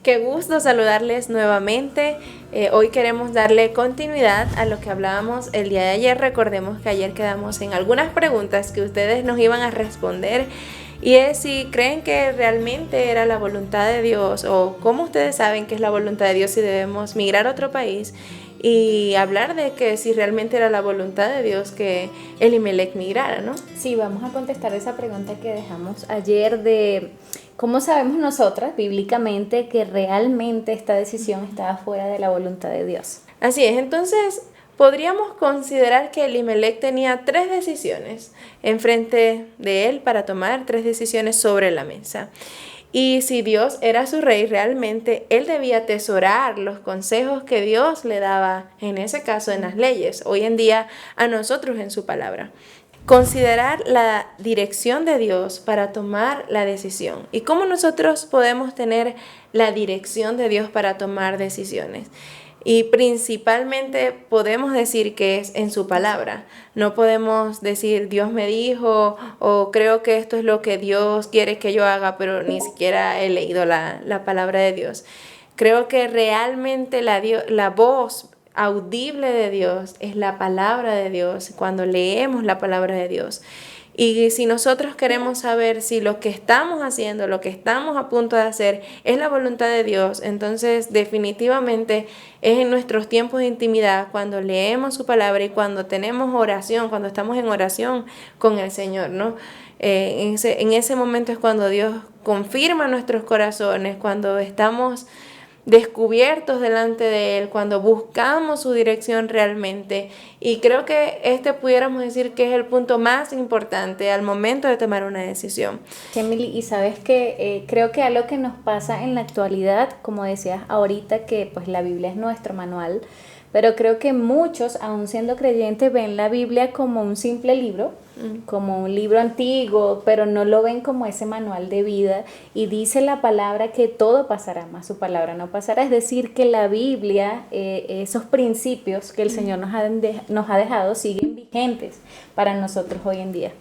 Qué gusto saludarles nuevamente. Hoy queremos darle continuidad a lo que hablábamos el día de ayer. Recordemos que ayer quedamos en algunas preguntas que ustedes nos iban a responder, y es si creen que realmente era la voluntad de Dios, o cómo ustedes saben que es la voluntad de Dios si debemos migrar a otro país, y hablar de que si realmente era la voluntad de Dios que Elimelech migrara, ¿no? Sí, vamos a contestar esa pregunta que dejamos ayer de cómo sabemos nosotras bíblicamente que realmente esta decisión estaba fuera de la voluntad de Dios. Así es, entonces podríamos considerar que Elimelech tenía tres decisiones enfrente de él para tomar, tres decisiones sobre la mesa. Y si Dios era su rey, realmente él debía atesorar los consejos que Dios le daba, en ese caso en las leyes, hoy en día a nosotros en su palabra. Considerar la dirección de Dios para tomar la decisión. ¿Y cómo nosotros podemos tener la dirección de Dios para tomar decisiones? Y principalmente podemos decir que es en su palabra. No podemos decir Dios me dijo o creo que esto es lo que Dios quiere que yo haga, pero ni siquiera he leído la palabra de Dios. Creo que realmente la voz audible de Dios es la palabra de Dios, cuando leemos la palabra de Dios. Y si nosotros queremos saber si lo que estamos haciendo, lo que estamos a punto de hacer es la voluntad de Dios, entonces definitivamente es en nuestros tiempos de intimidad, cuando leemos su palabra y cuando tenemos oración, cuando estamos en oración con el Señor, ¿no? En ese momento es cuando Dios confirma nuestros corazones, cuando estamos descubiertos delante de Él, cuando buscamos su dirección realmente. Y creo que pudiéramos decir que es el punto más importante al momento de tomar una decisión. Emily, y sabes que creo que algo que nos pasa en la actualidad, como decías ahorita, que pues la Biblia es nuestro manual, pero creo que muchos, aun siendo creyentes, ven la Biblia como un simple libro, como un libro antiguo, pero no lo ven como ese manual de vida, y dice la palabra que todo pasará, más su palabra no pasará. Es decir, que la Biblia, esos principios que el Señor nos ha dejado, siguen vigentes para nosotros hoy en día.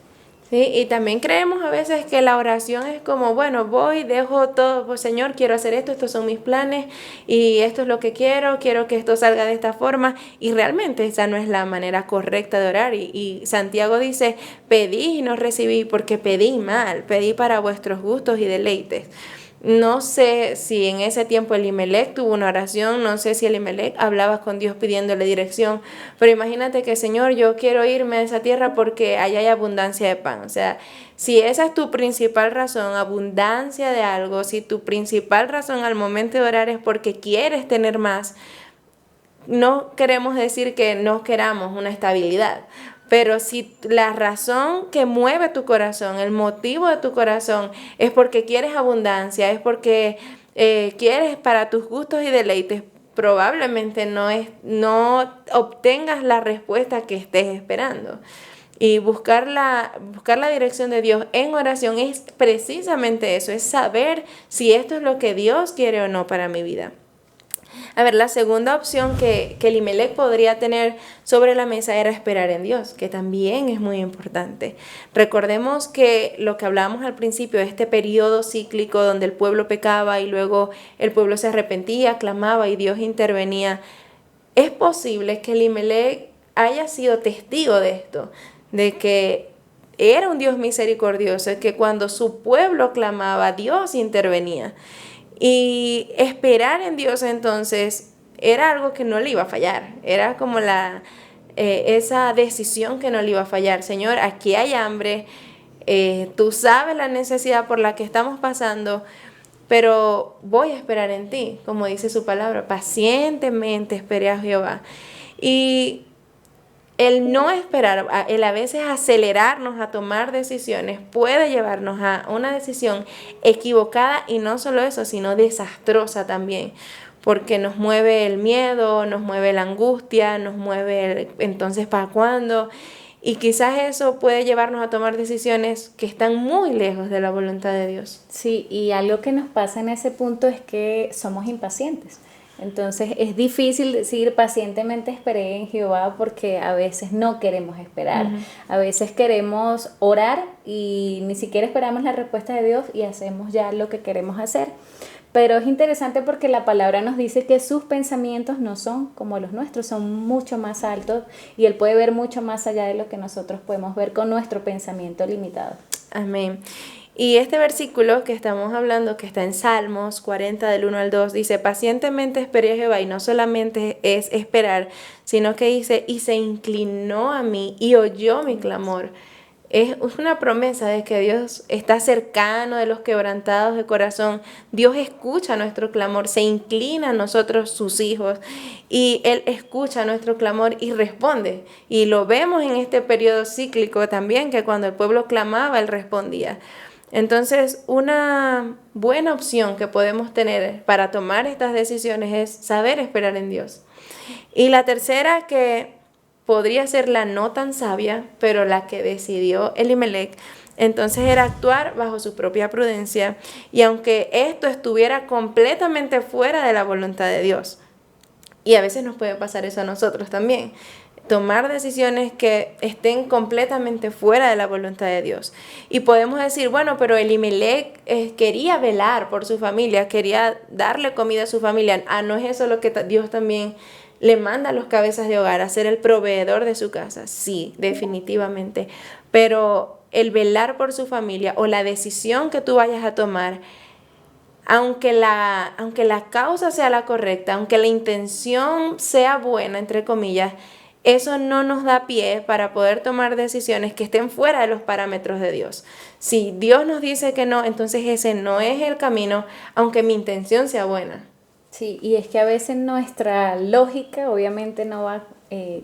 Sí, y también creemos a veces que la oración es como, bueno, voy, dejo todo, pues, Señor, quiero hacer esto, estos son mis planes y esto es lo que quiero que esto salga de esta forma, y realmente esa no es la manera correcta de orar. Y Santiago dice, pedí y no recibí porque pedí mal, pedí para vuestros gustos y deleites. No sé si en ese tiempo Elimelech tuvo una oración, no sé si Elimelech hablaba con Dios pidiéndole dirección, pero imagínate que, Señor, yo quiero irme a esa tierra porque allá hay abundancia de pan. O sea, si esa es tu principal razón, abundancia de algo, si tu principal razón al momento de orar es porque quieres tener más, no queremos decir que no queramos una estabilidad, pero si la razón que mueve tu corazón, el motivo de tu corazón es porque quieres abundancia, es porque quieres para tus gustos y deleites, probablemente no obtengas la respuesta que estés esperando. Y buscar la dirección de Dios en oración es precisamente eso, es saber si esto es lo que Dios quiere o no para mi vida. A ver, la segunda opción que Elimelech podría tener sobre la mesa era esperar en Dios, que también es muy importante. Recordemos que lo que hablábamos al principio, este periodo cíclico donde el pueblo pecaba y luego el pueblo se arrepentía, clamaba y Dios intervenía. Es posible que Elimelech haya sido testigo de esto, de que era un Dios misericordioso, que cuando su pueblo clamaba, Dios intervenía. Y esperar en Dios entonces era algo que no le iba a fallar, era como esa decisión que no le iba a fallar. Señor, aquí hay hambre, tú sabes la necesidad por la que estamos pasando, pero voy a esperar en ti, como dice su palabra, pacientemente esperé a Jehová. Y el no esperar, el a veces acelerarnos a tomar decisiones puede llevarnos a una decisión equivocada, y no solo eso, sino desastrosa también, porque nos mueve el miedo, nos mueve la angustia, nos mueve entonces ¿para cuándo? Y quizás eso puede llevarnos a tomar decisiones que están muy lejos de la voluntad de Dios. Sí, y algo que nos pasa en ese punto es que somos impacientes. Entonces es difícil decir pacientemente esperé en Jehová, porque a veces no queremos esperar. A veces queremos orar y ni siquiera esperamos la respuesta de Dios y hacemos ya lo que queremos hacer. Pero es interesante porque la palabra nos dice que sus pensamientos no son como los nuestros, son mucho más altos y Él puede ver mucho más allá de lo que nosotros podemos ver con nuestro pensamiento limitado. Amén. Y este versículo que estamos hablando, que está en Salmos 40 del 1 al 2, dice, pacientemente esperé a Jehová, y no solamente es esperar, sino que dice, y se inclinó a mí y oyó mi clamor. Es una promesa de que Dios está cercano de los quebrantados de corazón. Dios escucha nuestro clamor, se inclina a nosotros, sus hijos, y Él escucha nuestro clamor y responde. Y lo vemos en este periodo cíclico también, que cuando el pueblo clamaba, Él respondía. Entonces, una buena opción que podemos tener para tomar estas decisiones es saber esperar en Dios. Y la tercera, que podría ser la no tan sabia, pero la que decidió Elimelech, entonces era actuar bajo su propia prudencia, y aunque esto estuviera completamente fuera de la voluntad de Dios. Y a veces nos puede pasar eso a nosotros también, tomar decisiones que estén completamente fuera de la voluntad de Dios. Y podemos decir, bueno, pero Elimelech quería velar por su familia, quería darle comida a su familia. ¿No es eso lo que Dios también le manda a los cabezas de hogar, a ser el proveedor de su casa? Sí, definitivamente. Pero el velar por su familia o la decisión que tú vayas a tomar, aunque la causa sea la correcta, aunque la intención sea buena, entre comillas, eso no nos da pie para poder tomar decisiones que estén fuera de los parámetros de Dios. Si Dios nos dice que no, entonces ese no es el camino, aunque mi intención sea buena. Sí, y es que a veces nuestra lógica obviamente no va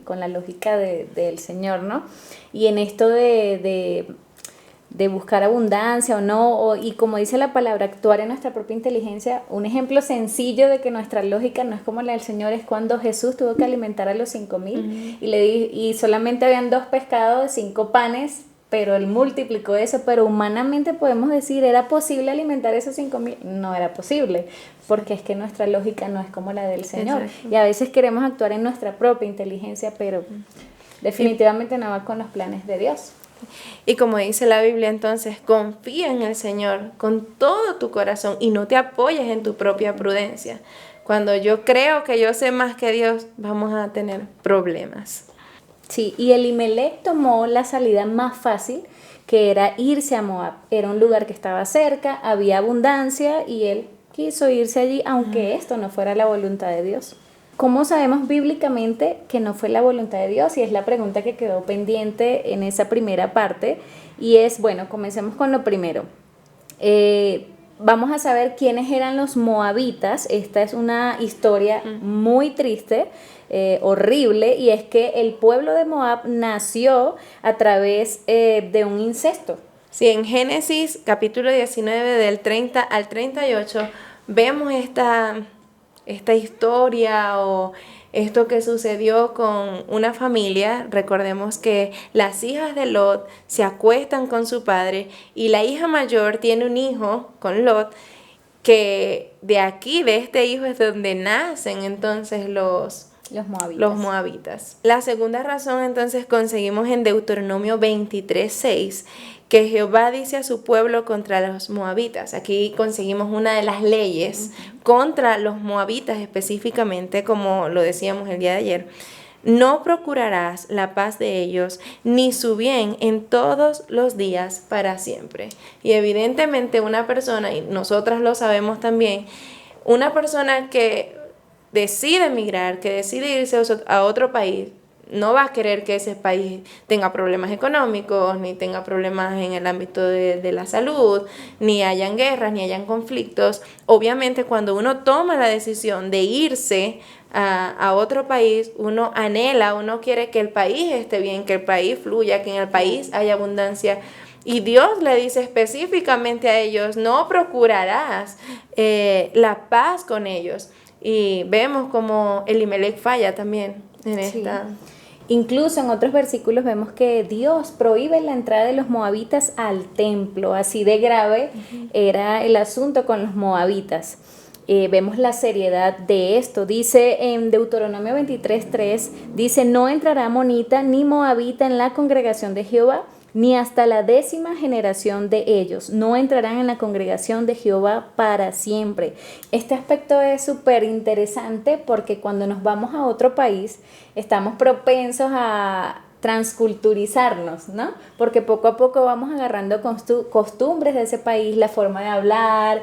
con la lógica del Señor, ¿no? Y en esto de buscar abundancia o no, y como dice la palabra, actuar en nuestra propia inteligencia, un ejemplo sencillo de que nuestra lógica no es como la del Señor es cuando Jesús tuvo que alimentar a los 5,000 y solamente habían 2 pescados, 5 panes, pero Él multiplicó eso, pero humanamente podemos decir, ¿era posible alimentar esos 5,000? No era posible, porque es que nuestra lógica no es como la del Señor. Exacto. Y a veces queremos actuar en nuestra propia inteligencia, pero definitivamente no va con los planes de Dios. Y como dice la Biblia, entonces, confía en el Señor con todo tu corazón y no te apoyes en tu propia prudencia. Cuando yo creo que yo sé más que Dios, vamos a tener problemas. Sí, y Elimelech tomó la salida más fácil, que era irse a Moab. Era un lugar que estaba cerca, había abundancia y él quiso irse allí, aunque esto no fuera la voluntad de Dios. ¿Cómo sabemos bíblicamente que no fue la voluntad de Dios? Y es la pregunta que quedó pendiente en esa primera parte. Y es, bueno, comencemos con lo primero. Vamos a saber quiénes eran los moabitas. Esta es una historia muy triste, horrible, y es que el pueblo de Moab nació a través de un incesto. Sí, en Génesis capítulo 19 del 30 al 38 vemos esta historia o esto que sucedió con una familia. Recordemos que las hijas de Lot se acuestan con su padre y la hija mayor tiene un hijo con Lot, que de este hijo es donde nacen entonces los moabitas. La segunda razón entonces conseguimos en Deuteronomio 23:6, que Jehová dice a su pueblo contra los moabitas. Aquí conseguimos una de las leyes contra los moabitas específicamente, como lo decíamos el día de ayer. No procurarás la paz de ellos, ni su bien en todos los días para siempre. Y evidentemente una persona, y nosotras lo sabemos también, una persona que decide emigrar, que decide irse a otro país, no va a querer que ese país tenga problemas económicos, ni tenga problemas en el ámbito de la salud, ni hayan guerras, ni hayan conflictos. Obviamente, cuando uno toma la decisión de irse a otro país, uno anhela, uno quiere que el país esté bien, que el país fluya, que en el país haya abundancia. Y Dios le dice específicamente a ellos, no procurarás la paz con ellos. Y vemos como Elimelech falla también en esta. Incluso en otros versículos vemos que Dios prohíbe la entrada de los moabitas al templo. Así de grave era el asunto con los moabitas. Vemos la seriedad de esto. Dice en Deuteronomio 23:3, dice, no entrará monita ni moabita en la congregación de Jehová, ni hasta la 10ª generación de ellos. No entrarán en la congregación de Jehová para siempre. Este aspecto es súper interesante porque cuando nos vamos a otro país, estamos propensos a transculturizarnos, ¿no? Porque poco a poco vamos agarrando costumbres de ese país, la forma de hablar,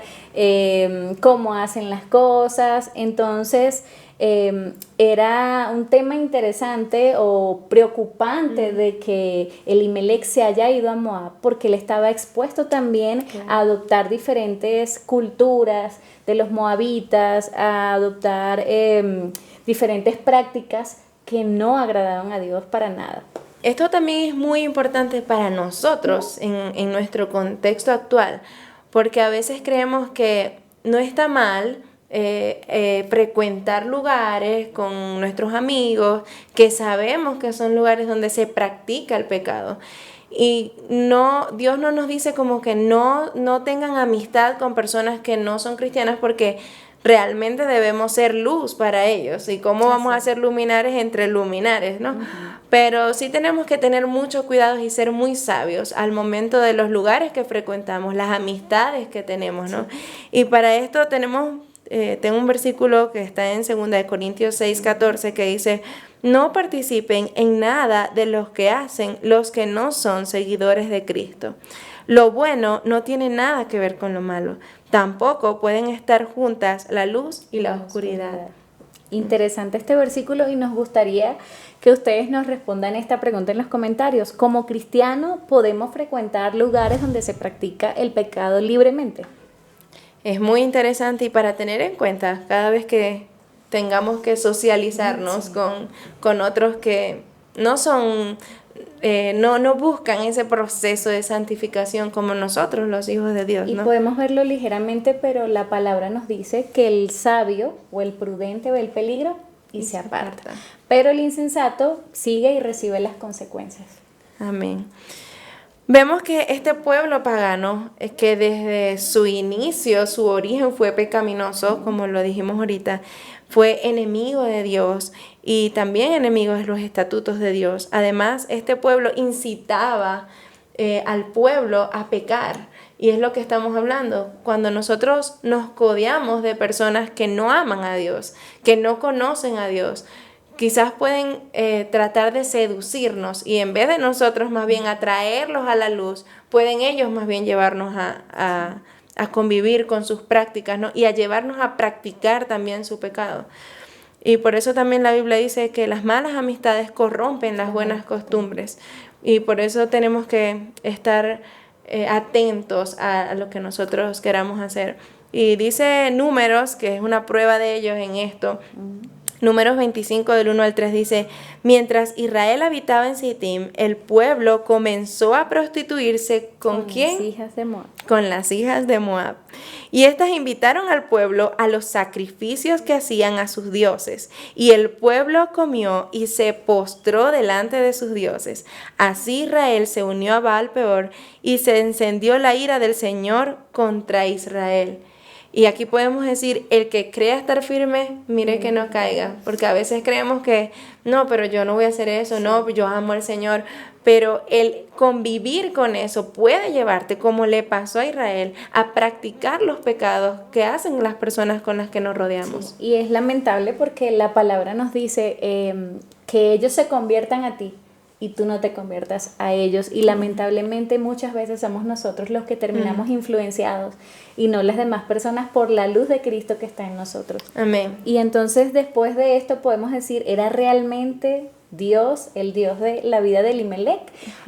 cómo hacen las cosas. Entonces, era un tema interesante o preocupante de que Elimelech se haya ido a Moab, porque él estaba expuesto también a adoptar diferentes culturas de los moabitas, a adoptar diferentes prácticas que no agradaban a Dios para nada. Esto también es muy importante para nosotros en nuestro contexto actual, porque a veces creemos que no está mal frecuentar lugares con nuestros amigos, que sabemos que son lugares donde se practica el pecado. Y no, Dios no nos dice como que no tengan amistad con personas que no son cristianas, porque realmente debemos ser luz para ellos. ¿Y cómo vamos a ser luminares entre luminares, no? Pero sí tenemos que tener mucho cuidado y ser muy sabios al momento de los lugares que frecuentamos, las amistades que tenemos, ¿no? Y para esto tengo un versículo que está en 2 Corintios 6:14 que dice: no participen en nada de los que hacen los que no son seguidores de Cristo. Lo bueno no tiene nada que ver con lo malo. Tampoco pueden estar juntas la luz y la oscuridad. Interesante este versículo, y nos gustaría que ustedes nos respondan esta pregunta en los comentarios. ¿Como cristiano podemos frecuentar lugares donde se practica el pecado libremente? Es muy interesante, y para tener en cuenta cada vez que tengamos que socializarnos con otros que no son, no buscan ese proceso de santificación como nosotros, los hijos de Dios, ¿no? Y podemos verlo ligeramente, pero la palabra nos dice que el sabio o el prudente ve el peligro y se aparta. Pero el insensato sigue y recibe las consecuencias. Amén. Vemos que este pueblo pagano, que desde su inicio, su origen fue pecaminoso, como lo dijimos ahorita, fue enemigo de Dios y también enemigo de los estatutos de Dios. Además, este pueblo incitaba al pueblo a pecar, y es lo que estamos hablando. Cuando nosotros nos codeamos de personas que no aman a Dios, que no conocen a Dios, quizás pueden tratar de seducirnos, y en vez de nosotros más bien atraerlos a la luz, pueden ellos más bien llevarnos a convivir con sus prácticas, ¿no? Y a llevarnos a practicar también su pecado. Y por eso también la Biblia dice que las malas amistades corrompen las buenas costumbres, y por eso tenemos que estar atentos a lo que nosotros queramos hacer. Y dice Números, que es una prueba de ellos en esto. Números 25 del 1 al 3 dice: mientras Israel habitaba en Sittim, el pueblo comenzó a prostituirse ¿con quién? Las hijas de Moab. Con las hijas de Moab. Y estas invitaron al pueblo a los sacrificios que hacían a sus dioses. Y el pueblo comió y se postró delante de sus dioses. Así Israel se unió a Baal Peor, y se encendió la ira del Señor contra Israel. Y aquí podemos decir: el que crea estar firme, mire que no caiga. Porque a veces creemos que, no, pero yo no voy a hacer eso, no, yo amo al Señor. Pero el convivir con eso puede llevarte, como le pasó a Israel, a practicar los pecados que hacen las personas con las que nos rodeamos. Sí, y es lamentable porque la palabra nos dice que ellos se conviertan a ti y tú no te conviertas a ellos, y lamentablemente muchas veces somos nosotros los que terminamos influenciados y no las demás personas por la luz de Cristo que está en nosotros. Amén. Y entonces después de esto podemos decir: ¿era realmente Dios el Dios de la vida de Elimelech?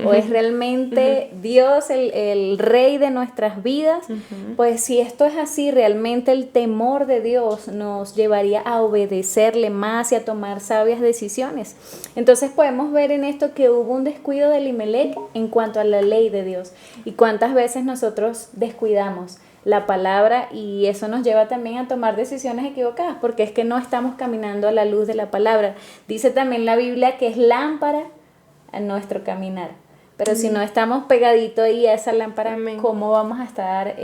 ¿O es realmente Dios el rey de nuestras vidas? Pues si esto es así, realmente el temor de Dios nos llevaría a obedecerle más y a tomar sabias decisiones. Entonces podemos ver en esto que hubo un descuido de Elimelech en cuanto a la ley de Dios, y cuántas veces nosotros descuidamos la palabra, y eso nos lleva también a tomar decisiones equivocadas, porque es que no estamos caminando a la luz de la palabra. Dice también la Biblia que es lámpara a nuestro caminar, pero si no estamos pegaditos ahí a esa lámpara, ¿cómo vamos a estar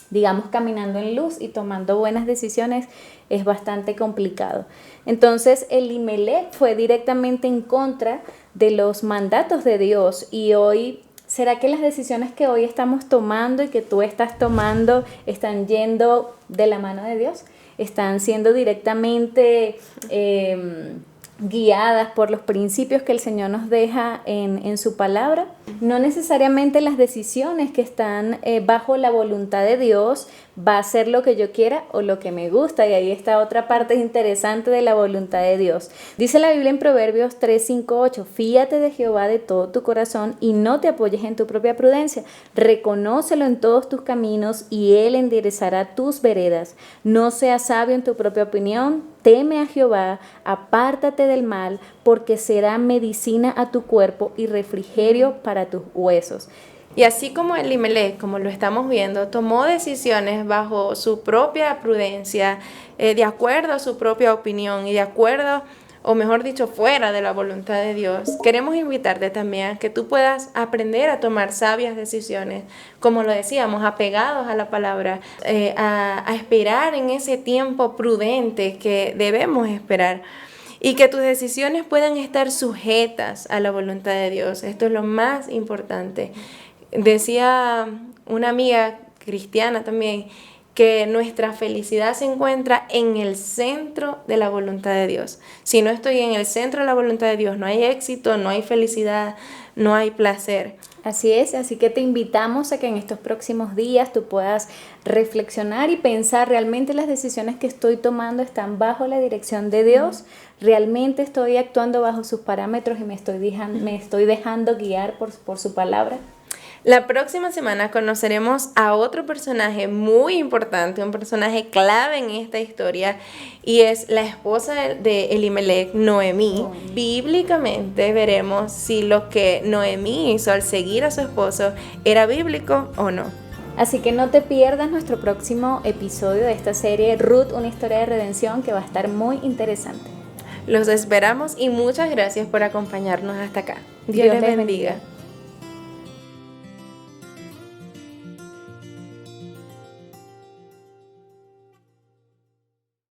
digamos, caminando en luz y tomando buenas decisiones? Es bastante complicado. Entonces Elimelech fue directamente en contra de los mandatos de Dios. Y hoy, ¿será que las decisiones que hoy estamos tomando y que tú estás tomando están yendo de la mano de Dios? ¿Están siendo directamente guiadas por los principios que el Señor nos deja en su palabra? No necesariamente las decisiones que están bajo la voluntad de Dios va a ser lo que yo quiera o lo que me gusta, y ahí está otra parte interesante de la voluntad de Dios. Dice la Biblia en Proverbios 3, 5, 8: fíate de Jehová de todo tu corazón y no te apoyes en tu propia prudencia. Reconócelo en todos tus caminos y Él enderezará tus veredas. No seas sabio en tu propia opinión, teme a Jehová, apártate del mal, porque será medicina a tu cuerpo y refrigerio para tus huesos. Y así como Elimelech, como lo estamos viendo, tomó decisiones bajo su propia prudencia, de acuerdo a su propia opinión y de acuerdo, o mejor dicho, fuera de la voluntad de Dios, queremos invitarte también a que tú puedas aprender a tomar sabias decisiones, como lo decíamos, apegados a la palabra, a esperar en ese tiempo prudente que debemos esperar. Y que tus decisiones puedan estar sujetas a la voluntad de Dios. Esto es lo más importante. Decía una amiga cristiana también que nuestra felicidad se encuentra en el centro de la voluntad de Dios. Si no estoy en el centro de la voluntad de Dios, no hay éxito, no hay felicidad, no hay placer. Así es, así que te invitamos a que en estos próximos días tú puedas reflexionar y pensar, ¿realmente las decisiones que estoy tomando están bajo la dirección de Dios? ¿Realmente estoy actuando bajo sus parámetros y me estoy dejando guiar por su palabra? La próxima semana conoceremos a otro personaje muy importante, un personaje clave en esta historia, y es la esposa de Elimelech, Noemí. Bíblicamente veremos si lo que Noemí hizo al seguir a su esposo era bíblico o no. Así que no te pierdas nuestro próximo episodio de esta serie Ruth, una historia de redención, que va a estar muy interesante. Los esperamos y muchas gracias por acompañarnos hasta acá. Dios les bendiga.